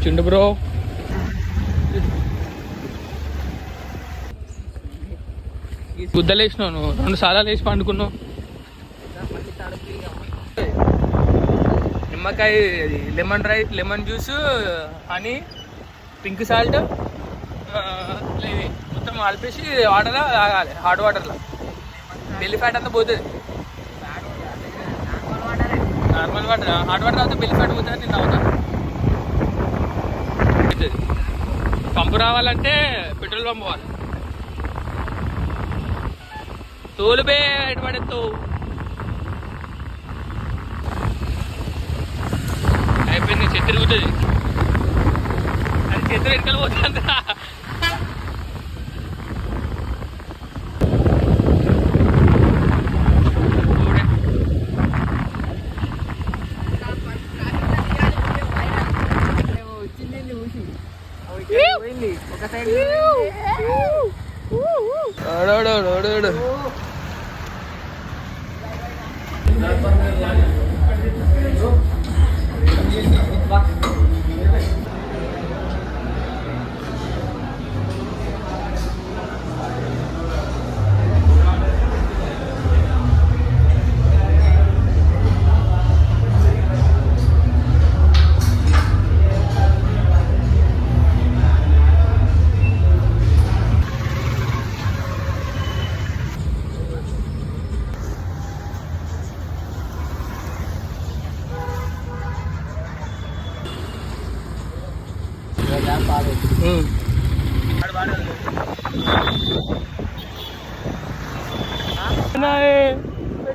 వచ్చిండు బ్రో. గుద్దలేసినావు నువ్వు, 2 సార్లు వేసి పండుకున్నావు. నిమ్మకాయ, lemon juice, honey, pink salt మొత్తం కలిపేసి వాటర్లో తాగాలి, హాట్ వాటర్లో. బెల్లి ఫ్యాట్ అంతా పోతుంది. నార్మల్ వాటర్, హాట్ వాటర్ అయితే బెల్లి ఫ్యాట్ పోతుంది. నేను తాగుతాను. పంపు రావాలంటే పెట్రోల్ పంప్ పోవాలి. తోలు బే ఎటు పడేస్తావు. అయిపోయింది, చెత్త తిరుగుతుంది. అది చెత్త వెనకాల పోతుంది. ఒక సైడ్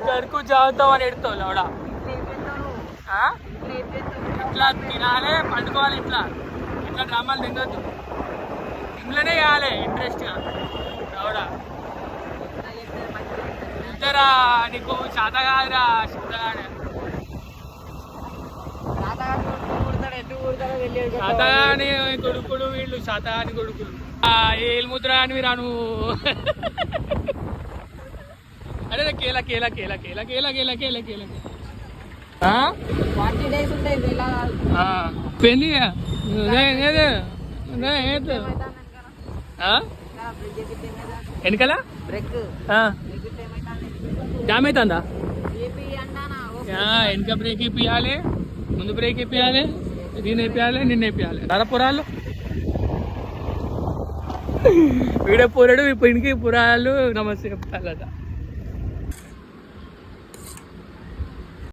घर को जाता అని ఎడతావు లవడా. ఇట్లా తినాలి, పండుకోవాలి. ఇట్లా డ్రామాలు తినొద్దు. ఇంట్లోనే చేయాలి ఇంట్రెస్ట్గా లవడా. ఇద్దరా నీకు శాత కాదురా, శుద్ధగానే శాతగాని కొడుకులు వీళ్ళు, శాతగాని కొడుకులు. ఏలు ముద్ర అని రాను. అరే కేలా కేలా కేలా కేలా కేలా కేలా కేలా కేలా పెళ్ళి వెనకాల జామ్ అవుతుందా? వెనక బ్రేక్ వేయాలి, ముందు బ్రేక్ వేయాలి, దీన్ని వేయాలి, నిన్న వేయాలి. నరపురాలు వీడే పొరడు, ఇప్పుడు ఇంటికి పురాలు నమస్తే చెప్పాలట.